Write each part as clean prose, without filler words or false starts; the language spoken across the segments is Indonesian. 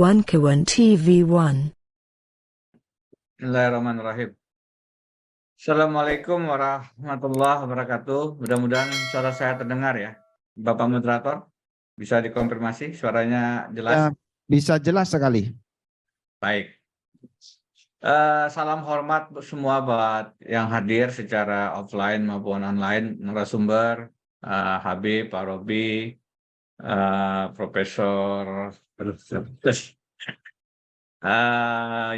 Wankawan TV1. Bismillahirrahmanirrahim. Assalamualaikum warahmatullahi wabarakatuh. Mudah-mudahan suara saya terdengar ya. Bapak moderator, bisa dikonfirmasi suaranya jelas? Ya, bisa jelas sekali. Baik. Salam hormat semua buat yang hadir secara offline maupun online, narasumber, Habib, Pak Robi, Profesor,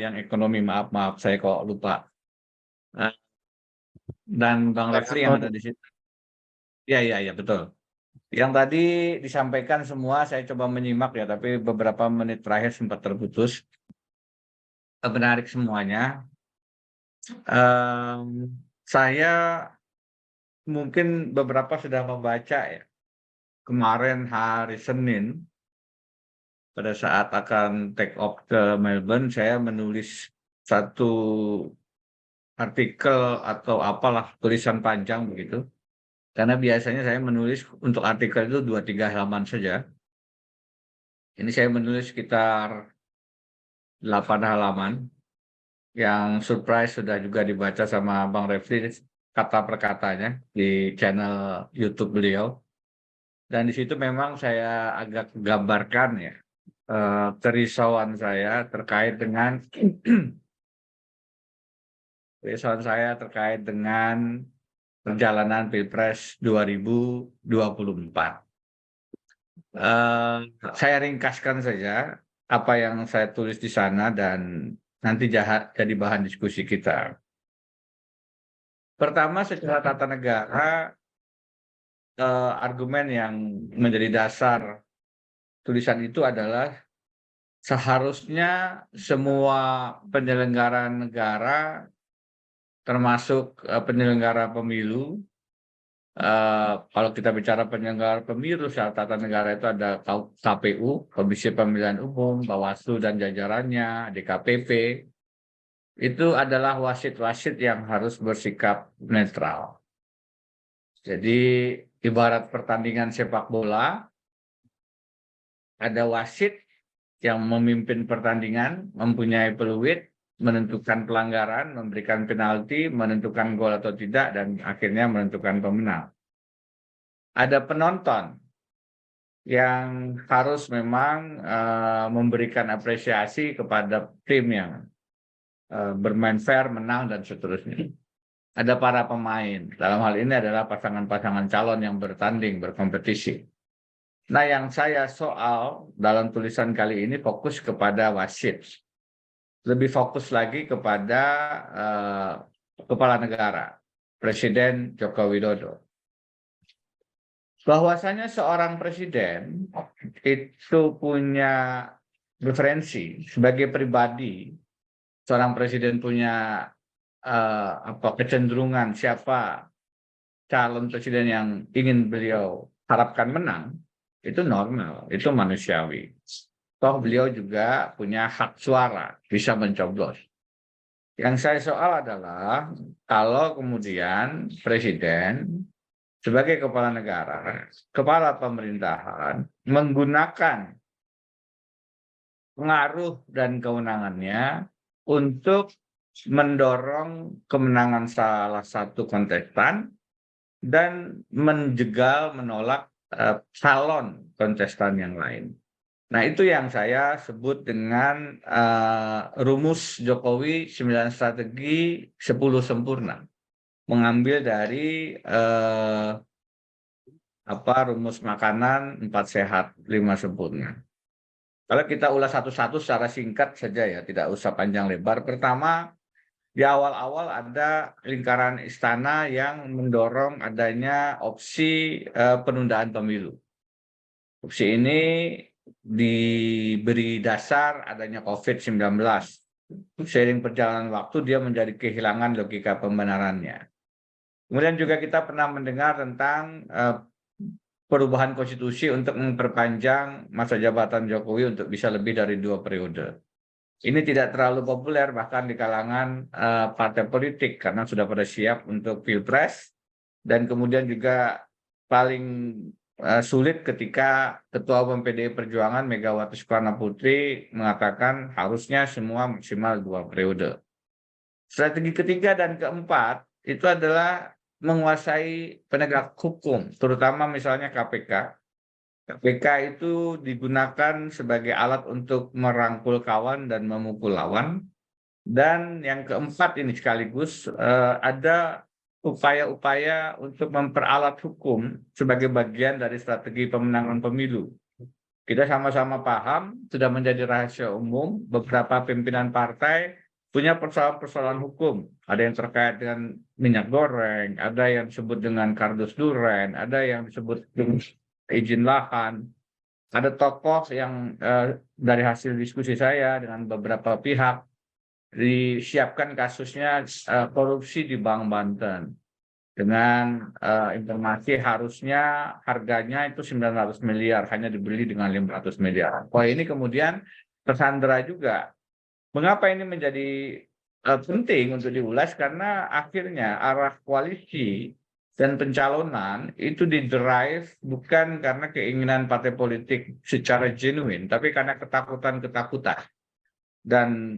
yang ekonomi, maaf saya kok lupa. Dan Bang Refli yang ada di situ. Iya, betul. Yang tadi disampaikan semua saya coba menyimak ya, tapi beberapa menit terakhir sempat terputus. Menarik semuanya. Saya mungkin beberapa sudah membaca ya. Kemarin hari Senin, pada saat akan take off ke Melbourne, saya menulis satu artikel atau apalah, tulisan panjang begitu. Karena biasanya saya menulis untuk artikel itu 2-3 halaman saja. Ini saya menulis sekitar 8 halaman. Yang surprise sudah juga dibaca sama Bang Refli kata per katanya di channel YouTube beliau. Dan di situ memang saya agak gambarkan ya kerisauan saya terkait dengan perjalanan Pilpres 2024. Saya ringkaskan saja apa yang saya tulis di sana dan nanti jadi bahan diskusi kita. Pertama, secara tata negara, argumen yang menjadi dasar tulisan itu adalah seharusnya semua penyelenggara negara, termasuk penyelenggara pemilu, kalau kita bicara penyelenggara pemilu secara tata negara itu ada KPU, Komisi Pemilihan Umum, Bawaslu dan jajarannya, DKPP, itu adalah wasit-wasit yang harus bersikap netral. Jadi ibarat pertandingan sepak bola, ada wasit yang memimpin pertandingan, mempunyai peluit, menentukan pelanggaran, memberikan penalti, menentukan gol atau tidak, dan akhirnya menentukan pemenang. Ada penonton yang harus memang memberikan apresiasi kepada tim yang bermain fair, menang, dan seterusnya. Ada para pemain, dalam hal ini adalah pasangan-pasangan calon yang bertanding, berkompetisi. Nah, yang saya soal dalam tulisan kali ini fokus kepada wasit. Lebih fokus lagi kepada kepala negara, Presiden Joko Widodo. Bahwasanya seorang presiden itu punya preferensi sebagai pribadi, seorang presiden punya kecenderungan siapa calon presiden yang ingin beliau harapkan menang, itu normal, itu manusiawi. Toh beliau juga punya hak suara, bisa mencoblos. Yang saya soal adalah kalau kemudian presiden sebagai kepala negara, kepala pemerintahan menggunakan pengaruh dan kewenangannya untuk mendorong kemenangan salah satu kontestan dan menjegal, menolak calon kontestan yang lain. Nah, itu yang saya sebut dengan rumus Jokowi 9 strategi 10 sempurna. Mengambil dari rumus makanan 4 sehat 5 sempurna. Kalau kita ulas satu-satu secara singkat saja ya, tidak usah panjang lebar. Pertama, di awal-awal ada lingkaran istana yang mendorong adanya opsi penundaan pemilu. Opsi ini diberi dasar adanya COVID-19. Seiring perjalanan waktu dia menjadi kehilangan logika pembenarannya. Kemudian juga kita pernah mendengar tentang perubahan konstitusi untuk memperpanjang masa jabatan Jokowi untuk bisa lebih dari 2 periode. Ini tidak terlalu populer bahkan di kalangan partai politik karena sudah pada siap untuk pilpres dan kemudian juga paling sulit ketika Ketua Umum PDI Perjuangan Megawati Soekarno Putri mengatakan harusnya semua maksimal 2 periode. Strategi ketiga dan keempat itu adalah menguasai penegak hukum, terutama misalnya KPK. KPK itu digunakan sebagai alat untuk merangkul kawan dan memukul lawan. Dan yang keempat ini sekaligus ada upaya-upaya untuk memperalat hukum sebagai bagian dari strategi pemenangan pemilu. Kita sama-sama paham, sudah menjadi rahasia umum, beberapa pimpinan partai punya persoalan-persoalan hukum. Ada yang terkait dengan minyak goreng, ada yang disebut dengan kardus duren, ada yang disebut dengan izin lahan. Ada tokoh yang dari hasil diskusi saya dengan beberapa pihak, disiapkan kasusnya korupsi di Bank Banten. Dengan informasi harusnya harganya itu 900 miliar, hanya dibeli dengan 500 miliar. Wah, ini kemudian tersandera juga. Mengapa ini menjadi penting untuk diulas? Karena akhirnya arah koalisi dan pencalonan itu didrive bukan karena keinginan partai politik secara genuine, tapi karena ketakutan-ketakutan. Dan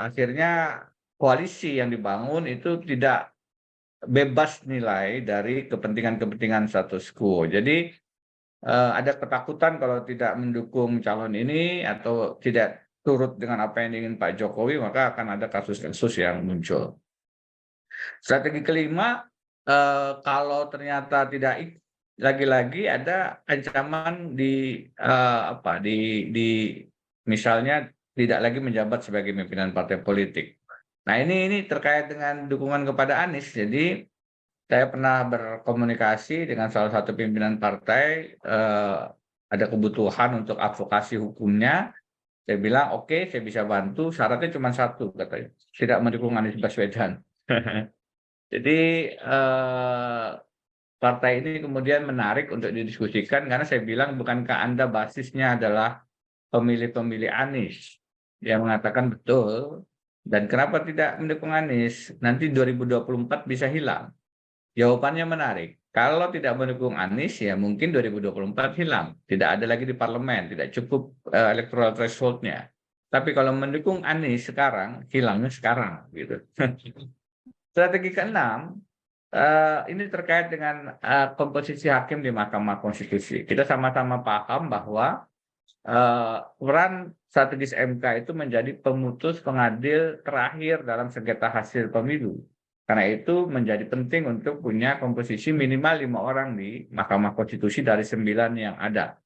akhirnya koalisi yang dibangun itu tidak bebas nilai dari kepentingan-kepentingan status quo. Jadi ada ketakutan kalau tidak mendukung calon ini atau tidak turut dengan apa yang diingin Pak Jokowi, maka akan ada kasus-kasus yang muncul. Strategi kelima, kalau ternyata tidak, lagi-lagi ada ancaman di misalnya tidak lagi menjabat sebagai pimpinan partai politik. Nah, ini terkait dengan dukungan kepada Anies. Jadi saya pernah berkomunikasi dengan salah satu pimpinan partai, ada kebutuhan untuk advokasi hukumnya. Saya bilang, oke, saya bisa bantu, syaratnya cuma satu, katanya, tidak mendukung Anies Baswedan. Jadi partai ini kemudian menarik untuk didiskusikan, karena saya bilang, bukankah Anda basisnya adalah pemilih-pemilih Anies? Dia mengatakan betul, dan kenapa tidak mendukung Anies? Nanti 2024 bisa hilang. Jawabannya menarik. Kalau tidak mendukung Anies, ya mungkin 2024 hilang. Tidak ada lagi di parlemen, tidak cukup electoral threshold-nya. Tapi kalau mendukung Anies sekarang, hilangnya sekarang. Gitu. Strategi keenam, ini terkait dengan komposisi hakim di Mahkamah Konstitusi. Kita sama-sama paham bahwa peran strategis MK itu menjadi pemutus pengadil terakhir dalam sengketa hasil pemilu. Karena itu menjadi penting untuk punya komposisi minimal 5 orang di Mahkamah Konstitusi dari 9 yang ada.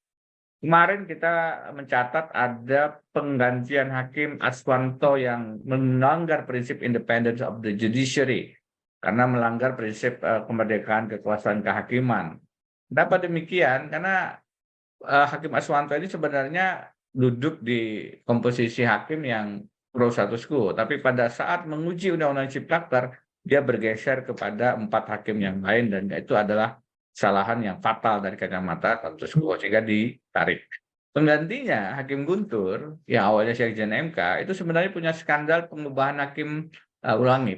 Kemarin kita mencatat ada penggantian Hakim Aswanto yang melanggar prinsip independence of the judiciary karena melanggar prinsip kemerdekaan kekuasaan kehakiman. Kenapa demikian? Karena Hakim Aswanto ini sebenarnya duduk di komposisi hakim yang pro status quo, tapi pada saat menguji Undang-Undang Ciptaker, dia bergeser kepada 4 hakim yang lain, dan itu adalah kesalahan yang fatal dari kacamata status quo, sehingga ditarik. Penggantinya Hakim Guntur yang awalnya Sekjen MK itu sebenarnya punya skandal pengubahan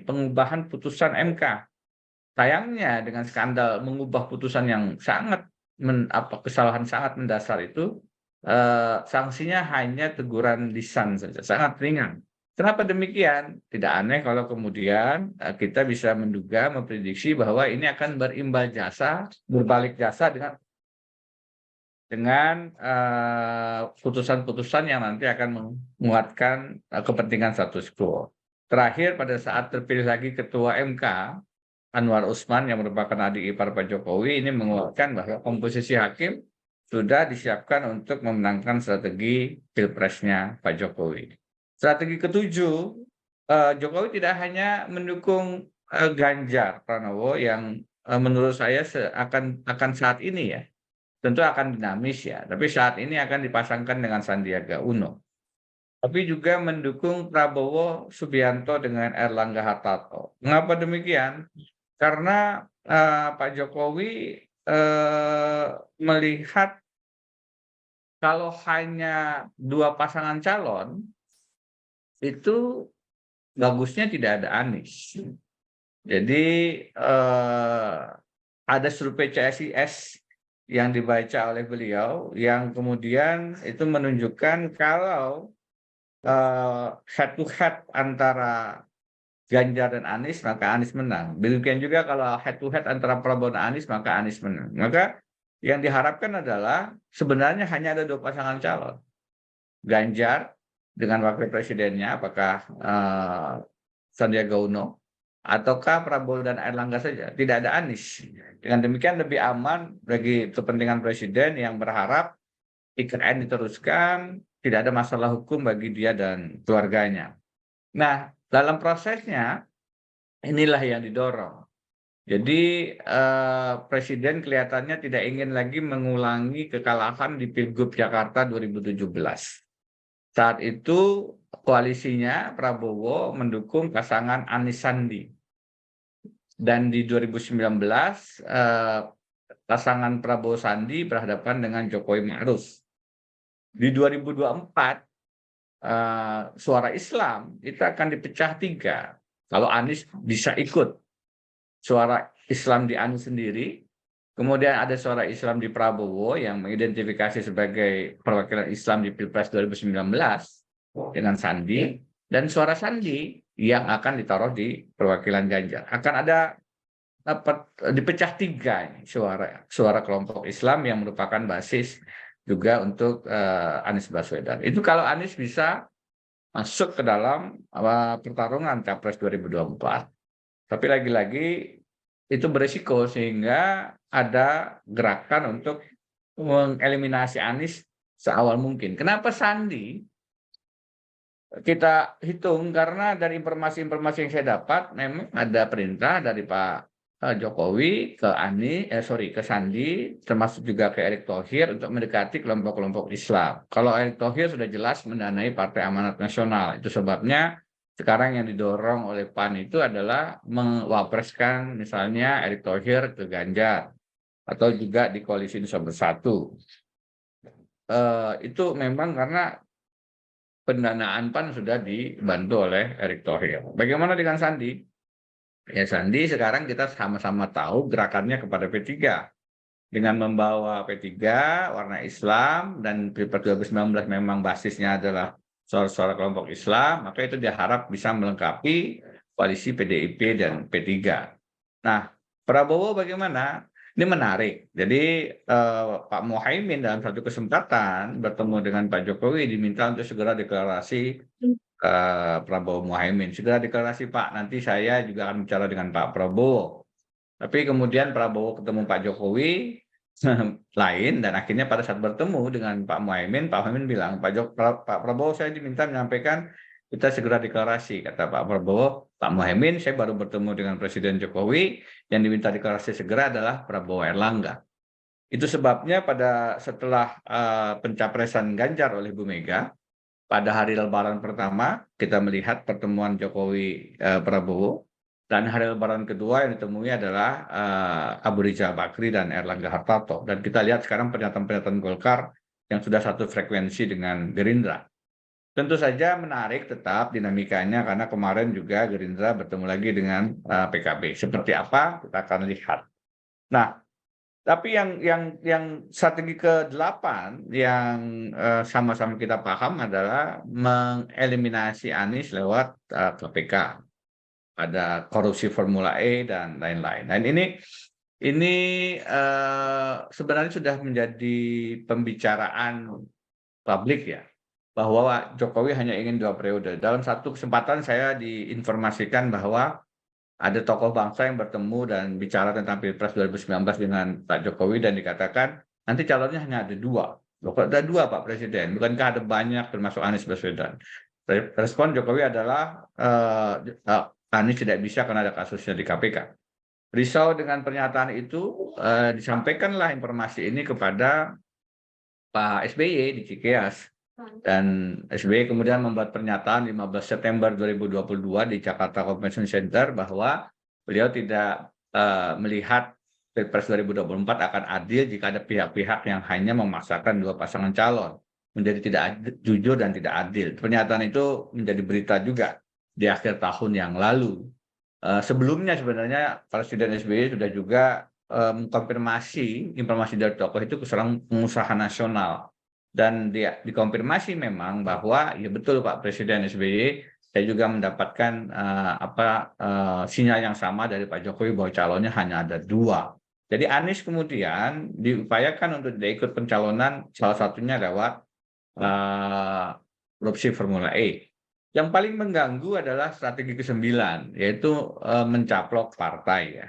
pengubahan putusan MK. Sayangnya dengan skandal mengubah putusan yang sangat kesalahan sangat mendasar itu, sanksinya hanya teguran lisan saja, sangat ringan. Kenapa demikian? Tidak aneh kalau kemudian kita bisa menduga, memprediksi bahwa ini akan berbalik jasa dengan putusan-putusan yang nanti akan menguatkan kepentingan status quo. Terakhir, pada saat terpilih lagi Ketua MK, Anwar Usman yang merupakan adik ipar Pak Jokowi, ini menguatkan bahwa komposisi hakim sudah disiapkan untuk memenangkan strategi pilpresnya Pak Jokowi. Strategi ketujuh, Jokowi tidak hanya mendukung Ganjar Pranowo yang menurut saya akan saat ini ya, tentu akan dinamis ya, tapi saat ini akan dipasangkan dengan Sandiaga Uno. Tapi juga mendukung Prabowo Subianto dengan Erlangga Hartarto. Mengapa demikian? Karena Pak Jokowi melihat kalau hanya 2 pasangan calon, itu bagusnya tidak ada Anies. Jadi ada survei CSIS yang dibaca oleh beliau yang kemudian itu menunjukkan kalau head to head antara Ganjar dan Anies, maka Anies menang. Demikian juga kalau head to head antara Prabowo dan Anies, maka Anies menang. Maka yang diharapkan adalah sebenarnya hanya ada 2 pasangan calon. Ganjar dengan wakil presidennya, apakah Sandiaga Uno, ataukah Prabowo dan Erlangga saja, tidak ada Anies. Dengan demikian lebih aman bagi kepentingan presiden yang berharap IKN diteruskan, tidak ada masalah hukum bagi dia dan keluarganya. Nah, dalam prosesnya inilah yang didorong. Jadi presiden kelihatannya tidak ingin lagi mengulangi kekalahan di Pilgub Jakarta 2017. Saat itu koalisinya Prabowo mendukung pasangan Anies Sandi. Dan di 2019 pasangan Prabowo Sandi berhadapan dengan Jokowi Ma'ruf. Di 2024 suara Islam itu akan dipecah 3. Kalau Anies bisa ikut suara Islam di Anies sendiri, kemudian ada suara Islam di Prabowo yang mengidentifikasi sebagai perwakilan Islam di Pilpres 2019 dengan Sandi, dan suara Sandi yang akan ditaruh di perwakilan Ganjar. Akan ada dipecah 3 suara kelompok Islam yang merupakan basis juga untuk Anies Baswedan. Itu kalau Anies bisa masuk ke dalam pertarungan Capres 2024. Tapi lagi-lagi itu berisiko sehingga ada gerakan untuk mengeliminasi Anies seawal mungkin. Kenapa Sandi? Kita hitung karena dari informasi-informasi yang saya dapat memang ada perintah dari Pak Jokowi ke Sandi, termasuk juga ke Erick Thohir untuk mendekati kelompok-kelompok Islam. Kalau Erick Thohir sudah jelas mendanai Partai Amanat Nasional. Itu sebabnya sekarang yang didorong oleh PAN itu adalah mewapreskan misalnya Erick Thohir ke Ganjar atau juga di Koalisi Indonesia Bersatu. Itu memang karena pendanaan PAN sudah dibantu oleh Erick Thohir. Bagaimana dengan Sandi? Ya Sandi sekarang kita sama-sama tahu gerakannya kepada P3. Dengan membawa P3 warna Islam dan Pilpres 2019 memang basisnya adalah suara-suara kelompok Islam, maka itu diharap bisa melengkapi koalisi PDIP dan P3. Nah, Prabowo bagaimana? Ini menarik. Jadi Pak Muhaimin dalam satu kesempatan bertemu dengan Pak Jokowi diminta untuk segera deklarasi Prabowo Muhaimin. Segera deklarasi Pak, nanti saya juga akan bicara dengan Pak Prabowo. Tapi kemudian Prabowo ketemu Pak Jokowi lain dan akhirnya pada saat bertemu dengan Pak Muhaimin bilang, Pak Prabowo saya diminta menyampaikan kita segera deklarasi. Kata Pak Prabowo, Pak Muhaimin saya baru bertemu dengan Presiden Jokowi, yang diminta deklarasi segera adalah Prabowo Erlangga. Itu sebabnya setelah pencapresan Ganjar oleh Bu Mega, pada hari Lebaran pertama kita melihat pertemuan Jokowi Prabowo, dan hari Lebaran kedua yang ditemui adalah Abu Rizal Bakri dan Erlangga Hartarto. Dan kita lihat sekarang pernyataan-pernyataan Golkar yang sudah satu frekuensi dengan Gerindra. Tentu saja menarik tetap dinamikanya karena kemarin juga Gerindra bertemu lagi dengan PKB. Seperti apa kita akan lihat. Nah, tapi yang strategi ke-8 yang sama-sama kita paham adalah mengeliminasi Anies lewat KPK. Ada korupsi Formula E dan lain-lain. Dan ini sebenarnya sudah menjadi pembicaraan publik ya, bahwa Jokowi hanya ingin 2 periode. Dalam satu kesempatan saya diinformasikan bahwa ada tokoh bangsa yang bertemu dan bicara tentang Pilpres 2019 dengan Pak Jokowi dan dikatakan nanti calonnya hanya ada 2. Loh, ada 2 Pak Presiden, bukankah ada banyak termasuk Anies Baswedan? Respon Jokowi adalah Anies tidak bisa karena ada kasusnya di KPK. Risau dengan pernyataan itu, disampaikanlah informasi ini kepada Pak SBY di Cikeas. Dan SBY kemudian membuat pernyataan 15 September 2022 di Jakarta Convention Center bahwa beliau tidak melihat Pilpres 2024 akan adil jika ada pihak-pihak yang hanya memaksakan 2 pasangan calon, menjadi tidak jujur dan tidak adil. Pernyataan itu menjadi berita juga di akhir tahun yang lalu. Sebelumnya sebenarnya Presiden SBY sudah juga mengkonfirmasi informasi dari tokoh itu ke seorang pengusaha nasional. Dan dia dikonfirmasi memang bahwa ya betul Pak Presiden SBY, saya juga mendapatkan sinyal yang sama dari Pak Jokowi bahwa calonnya hanya ada 2. Jadi Anies kemudian diupayakan untuk tidak ikut pencalonan, salah satunya lewat korupsi Formula E. Yang paling mengganggu adalah strategi ke-9, yaitu mencaplok partai ya.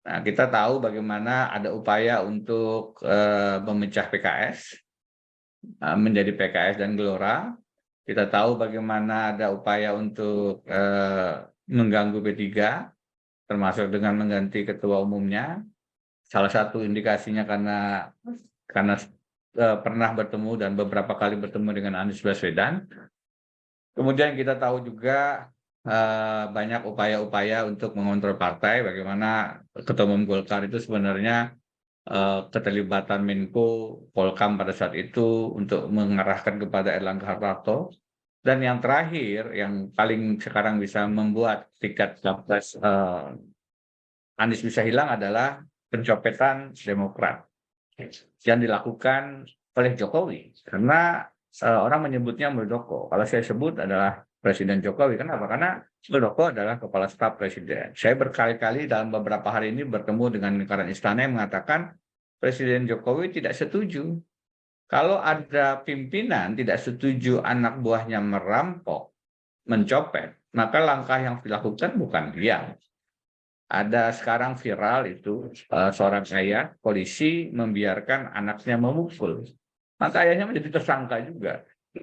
Nah, kita tahu bagaimana ada upaya untuk memecah PKS, menjadi PKS dan Gelora. Kita tahu bagaimana ada upaya untuk mengganggu P3, termasuk dengan mengganti ketua umumnya. Salah satu indikasinya karena pernah bertemu dan beberapa kali bertemu dengan Anies Baswedan. Kemudian kita tahu juga banyak upaya-upaya untuk mengontrol partai, bagaimana Ketua Umum Golkar itu sebenarnya keterlibatan Menko Polkam pada saat itu untuk mengarahkan kepada Erlangga Hartarto. Dan yang terakhir, yang paling sekarang bisa membuat tiket capres Anies bisa hilang adalah pencopetan Demokrat yang dilakukan oleh Jokowi. Karena orang menyebutnya Muldoko. Kalau saya sebut adalah Presiden Jokowi. Kenapa? Karena Muldoko adalah kepala staf presiden. Saya berkali-kali dalam beberapa hari ini bertemu dengan lingkaran istana yang mengatakan Presiden Jokowi tidak setuju. Kalau ada pimpinan tidak setuju anak buahnya merampok, mencopet, maka langkah yang dilakukan bukan dia. Ada sekarang viral itu seorang ayah polisi membiarkan anaknya memukul. Maka ayahnya menjadi tersangka juga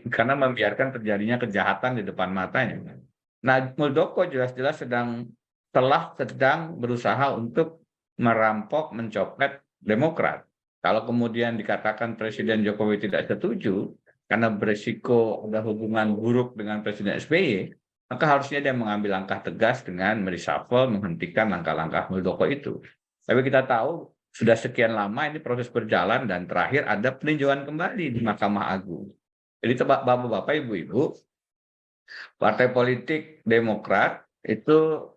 karena membiarkan terjadinya kejahatan di depan matanya. Nah, Muldoko jelas-jelas sedang berusaha untuk merampok, mencopet Demokrat. Kalau kemudian dikatakan Presiden Jokowi tidak setuju karena berisiko ada hubungan buruk dengan Presiden SBY, maka harusnya dia mengambil langkah tegas dengan mereshuffle, menghentikan langkah-langkah Muldoko itu. Tapi kita tahu sudah sekian lama ini proses berjalan dan terakhir ada peninjauan kembali di Mahkamah Agung. Jadi Bapak-Bapak, Ibu-Ibu, partai politik Demokrat itu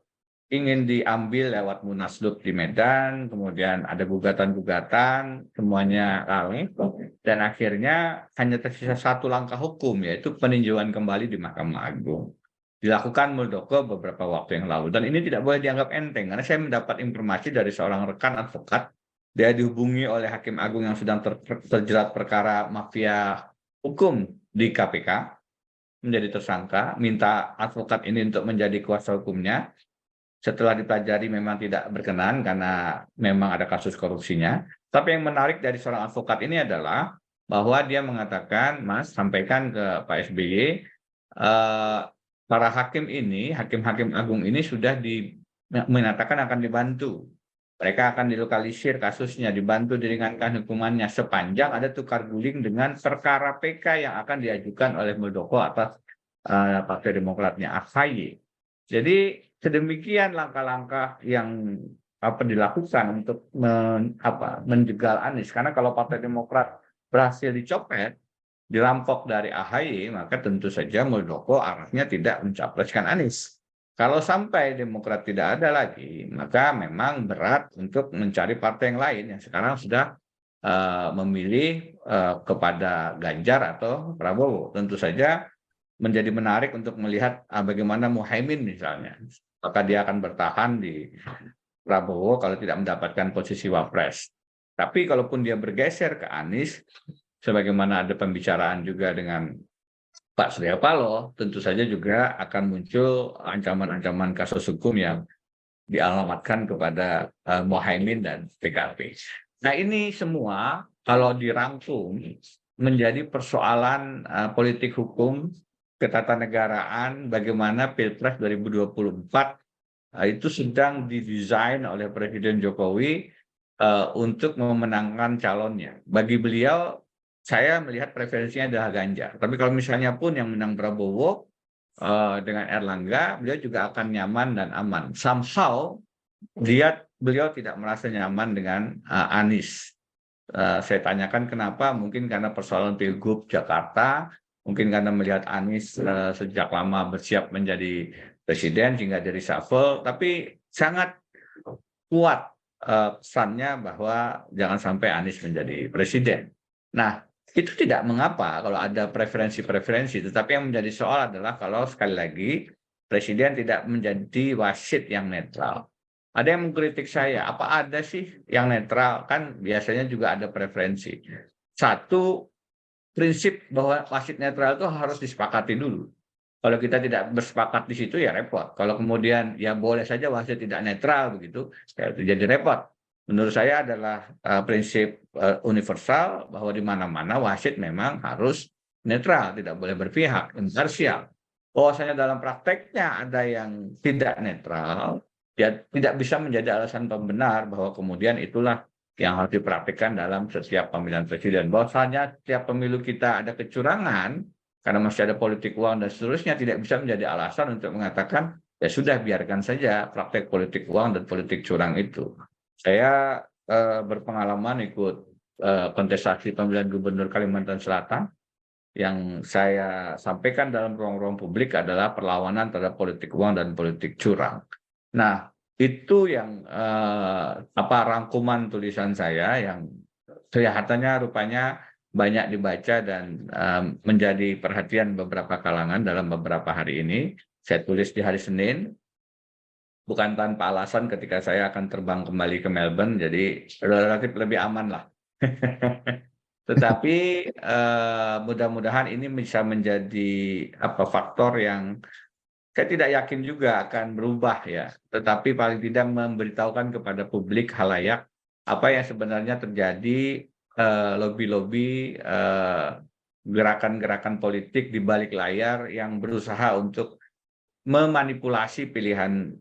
ingin diambil lewat Munaslup di Medan, kemudian ada gugatan-gugatan, semuanya kalah, dan akhirnya hanya tersisa satu langkah hukum, yaitu peninjauan kembali di Mahkamah Agung. Dilakukan Muldoko beberapa waktu yang lalu. Dan ini tidak boleh dianggap enteng, karena saya mendapat informasi dari seorang rekan advokat, dia dihubungi oleh Hakim Agung yang sedang terjerat perkara mafia hukum di KPK, menjadi tersangka, minta advokat ini untuk menjadi kuasa hukumnya. Setelah dipelajari memang tidak berkenan karena memang ada kasus korupsinya. Tapi yang menarik dari seorang advokat ini adalah bahwa dia mengatakan, Mas, sampaikan ke Pak SBY, para hakim ini, hakim-hakim agung ini sudah menyatakan akan dibantu. Mereka akan dilokalisir kasusnya, dibantu diringankan hukumannya sepanjang ada tukar guling dengan perkara PK yang akan diajukan oleh Muldoko atas Partai Demokratnya AHY. Jadi sedemikian langkah-langkah yang dilakukan untuk menjegal Anies. Karena kalau Partai Demokrat berhasil dicopet, dirampok dari AHY, maka tentu saja Muldoko arahnya tidak mencapreskan Anies. Kalau sampai Demokrat tidak ada lagi, maka memang berat untuk mencari partai yang lain yang sekarang sudah memilih kepada Ganjar atau Prabowo. Tentu saja menjadi menarik untuk melihat bagaimana Muhaimin misalnya. Apakah dia akan bertahan di Prabowo kalau tidak mendapatkan posisi wapres. Tapi kalaupun dia bergeser ke Anies, sebagaimana ada pembicaraan juga dengan Pak Surya Paloh, tentu saja juga akan muncul ancaman-ancaman kasus hukum yang dialamatkan kepada Muhaimin dan PKB. Nah, ini semua kalau dirangkum menjadi persoalan politik hukum, ketatanegaraan, bagaimana Pilpres 2024 itu sedang didesain oleh Presiden Jokowi untuk memenangkan calonnya. Bagi beliau, saya melihat preferensinya adalah Ganjar. Tapi kalau misalnya pun yang menang Prabowo dengan Erlangga, beliau juga akan nyaman dan aman. Somehow, beliau tidak merasa nyaman dengan Anies. Saya tanyakan kenapa, mungkin karena persoalan Pilgub Jakarta, mungkin karena melihat Anies sejak lama bersiap menjadi presiden, sehingga jadi reshuffle, tapi sangat kuat pesannya bahwa jangan sampai Anies menjadi presiden. Nah, itu tidak mengapa kalau ada preferensi-preferensi, tetapi yang menjadi soal adalah kalau sekali lagi presiden tidak menjadi wasit yang netral. Ada yang mengkritik saya, apa ada sih yang netral? Kan biasanya juga ada preferensi. Satu, prinsip bahwa wasit netral itu harus disepakati dulu. Kalau kita tidak bersepakat di situ ya repot. Kalau kemudian ya boleh saja wasit tidak netral begitu, ya itu jadi repot. Menurut saya adalah prinsip universal bahwa di mana-mana wasit memang harus netral, tidak boleh berpihak, imparsial. Bahwasanya dalam prakteknya ada yang tidak netral, ya tidak bisa menjadi alasan pembenar bahwa kemudian itulah yang harus dipraktikkan dalam setiap pemilihan presiden. Bahwasanya setiap pemilu kita ada kecurangan, karena masih ada politik uang dan seterusnya, tidak bisa menjadi alasan untuk mengatakan ya sudah biarkan saja praktek politik uang dan politik curang itu. Saya berpengalaman ikut kontestasi pemilihan gubernur Kalimantan Selatan. Yang saya sampaikan dalam ruang-ruang publik adalah perlawanan terhadap politik uang dan politik curang. Nah, itu yang rangkuman tulisan saya yang kelihatannya rupanya banyak dibaca dan menjadi perhatian beberapa kalangan dalam beberapa hari ini. Saya tulis di hari Senin, bukan tanpa alasan ketika saya akan terbang kembali ke Melbourne, jadi relatif lebih aman lah. Tetapi mudah-mudahan ini bisa menjadi faktor yang saya tidak yakin juga akan berubah ya, tetapi paling tidak memberitahukan kepada publik halayak apa yang sebenarnya terjadi, lobi-lobi, gerakan-gerakan politik di balik layar yang berusaha untuk memanipulasi pilihan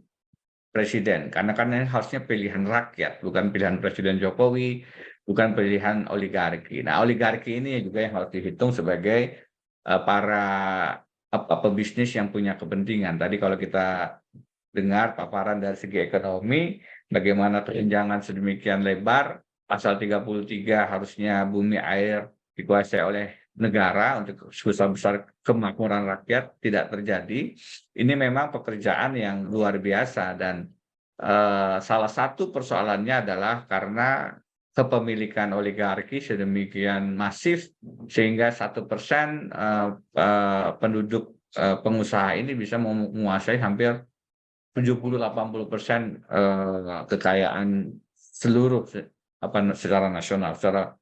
presiden. Karena kan ini harusnya pilihan rakyat, bukan pilihan Presiden Jokowi, bukan pilihan oligarki. Nah, oligarki ini juga yang harus dihitung sebagai para pebisnis yang punya kepentingan. Tadi kalau kita dengar paparan dari segi ekonomi, bagaimana kesenjangan sedemikian lebar, pasal 33 harusnya bumi air dikuasai oleh negara untuk sebesar-besar kemakmuran rakyat, tidak terjadi. Ini memang pekerjaan yang luar biasa dan salah satu persoalannya adalah karena kepemilikan oligarki sedemikian masif sehingga 1% penduduk pengusaha ini bisa menguasai hampir 70-80% kekayaan seluruh secara nasional. Secara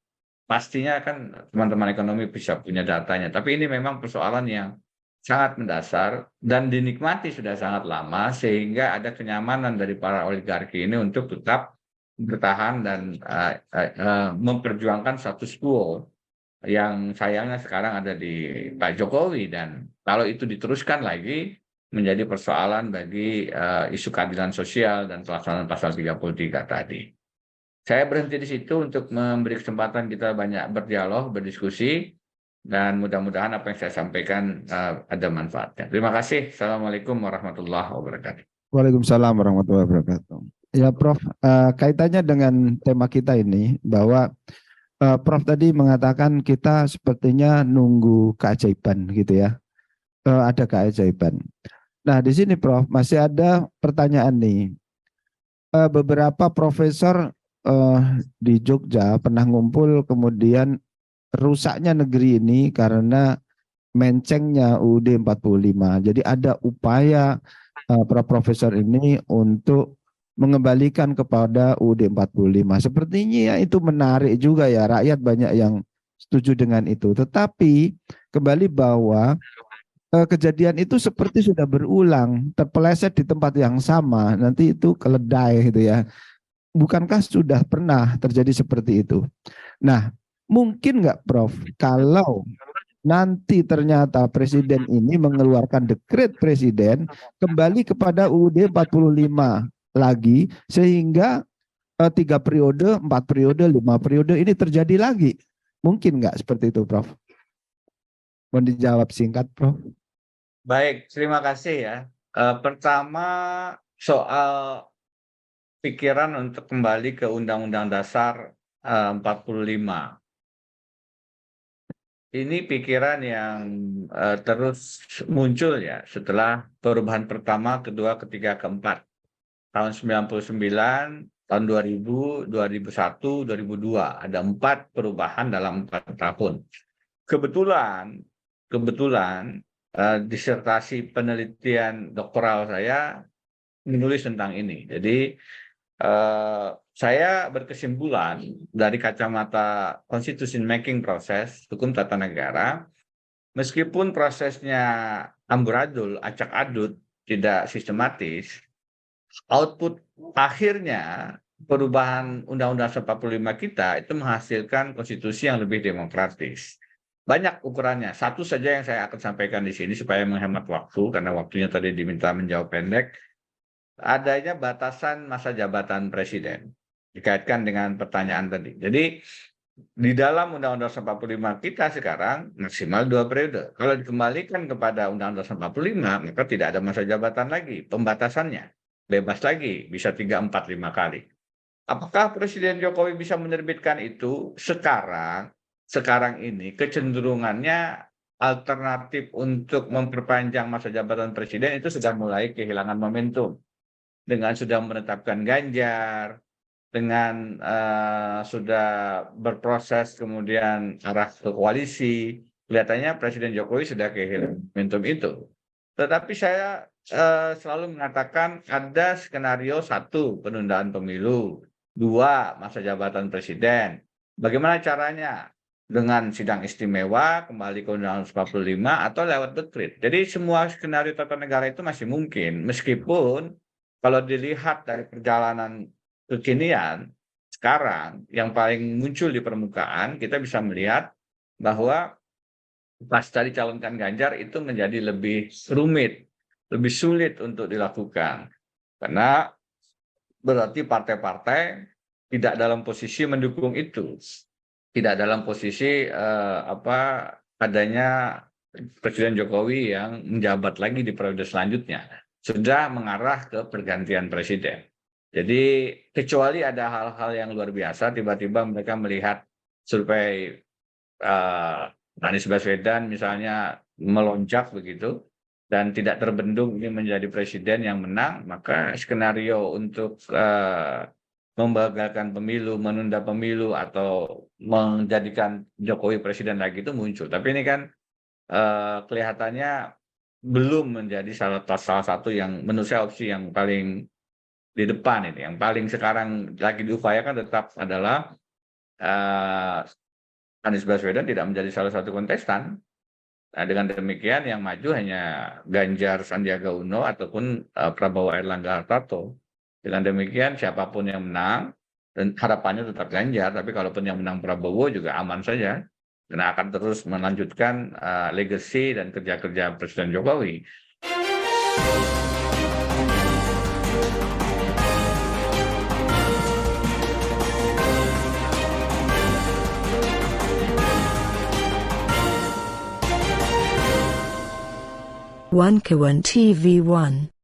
pastinya kan teman-teman ekonomi bisa punya datanya, tapi ini memang persoalan yang sangat mendasar dan dinikmati sudah sangat lama sehingga ada kenyamanan dari para oligarki ini untuk tetap bertahan dan memperjuangkan status quo yang sayangnya sekarang ada di Pak Jokowi, dan kalau itu diteruskan lagi menjadi persoalan bagi isu keadilan sosial dan pelaksanaan pasal 33 tadi. Saya berhenti di situ untuk memberi kesempatan kita banyak berdialog, berdiskusi, dan mudah-mudahan apa yang saya sampaikan ada manfaatnya. Terima kasih. Assalamualaikum warahmatullahi wabarakatuh. Waalaikumsalam warahmatullahi wabarakatuh. Ya Prof, kaitannya dengan tema kita ini bahwa Prof tadi mengatakan kita sepertinya nunggu keajaiban gitu ya. Ada keajaiban. Nah di sini Prof masih ada pertanyaan nih. Beberapa profesor di Jogja pernah ngumpul, kemudian rusaknya negeri ini karena mencengnya UUD 45. Jadi ada upaya para profesor ini untuk mengembalikan kepada UUD 45. Sepertinya ya itu menarik juga ya, rakyat banyak yang setuju dengan itu. Tetapi kembali bahwa kejadian itu seperti sudah berulang, terpeleset di tempat yang sama, nanti itu keledai gitu ya. Bukankah sudah pernah terjadi seperti itu? Nah, mungkin nggak Prof, kalau nanti ternyata presiden ini mengeluarkan dekret presiden kembali kepada UUD 45 lagi, sehingga 3 periode, 4 periode, 5 periode ini terjadi lagi. Mungkin nggak seperti itu Prof? Mohon dijawab singkat Prof. Baik, terima kasih ya. Pertama soal pikiran untuk kembali ke Undang-Undang Dasar 45. Ini pikiran yang terus muncul ya setelah perubahan pertama, kedua, ketiga, keempat. Tahun 99 tahun 2000, 2001, 2002. Ada 4 perubahan dalam 4 tahun. Kebetulan disertasi penelitian doktoral saya menulis tentang ini. Jadi saya berkesimpulan dari kacamata constitution making proses, hukum tata negara, meskipun prosesnya amburadul, acak adut, tidak sistematis, output akhirnya perubahan Undang-Undang 45 kita itu menghasilkan konstitusi yang lebih demokratis. Banyak ukurannya. Satu saja yang saya akan sampaikan di sini supaya menghemat waktu, karena waktunya tadi diminta menjawab pendek. Adanya batasan masa jabatan presiden dikaitkan dengan pertanyaan tadi. Jadi di dalam Undang-Undang 45 kita sekarang maksimal 2 periode. Kalau dikembalikan kepada Undang-Undang 45, maka tidak ada masa jabatan lagi, pembatasannya bebas lagi, bisa 3, 4, 5 kali. Apakah Presiden Jokowi bisa menerbitkan itu? Sekarang ini kecenderungannya alternatif untuk memperpanjang masa jabatan presiden itu sudah mulai kehilangan momentum. Dengan sudah menetapkan Ganjar, dengan sudah berproses kemudian arah ke koalisi, kelihatannya Presiden Jokowi sudah kehilangan momentum itu. Tetapi saya selalu mengatakan ada skenario 1, penundaan pemilu, 2, masa jabatan presiden. Bagaimana caranya? Dengan sidang istimewa, kembali ke Undang-Undang 45, atau lewat dekret. Jadi semua skenario tata negara itu masih mungkin, meskipun kalau dilihat dari perjalanan kekinian, sekarang yang paling muncul di permukaan, kita bisa melihat bahwa pasca dicalonkan Ganjar itu menjadi lebih rumit, lebih sulit untuk dilakukan. Karena berarti partai-partai tidak dalam posisi mendukung itu. Tidak dalam posisi adanya Presiden Jokowi yang menjabat lagi di periode selanjutnya. Sudah mengarah ke pergantian presiden. Jadi kecuali ada hal-hal yang luar biasa, tiba-tiba mereka melihat survei Anies Baswedan misalnya melonjak begitu, dan tidak terbendung ini menjadi presiden yang menang, maka skenario untuk membagalkan pemilu, menunda pemilu, atau menjadikan Jokowi presiden lagi itu muncul. Tapi ini kan kelihatannya belum menjadi salah satu yang menurut saya opsi yang paling di depan ini. Yang paling sekarang lagi diupayakan tetap adalah Anies Baswedan tidak menjadi salah satu kontestan. Nah, dengan demikian yang maju hanya Ganjar Sandiaga Uno ataupun Prabowo Airlangga Hartarto. Dengan demikian siapapun yang menang, dan harapannya tetap Ganjar, tapi kalaupun yang menang Prabowo juga aman saja. Karena akan terus melanjutkan legacy dan kerja-kerja Presiden Jokowi. One Kawan TV 1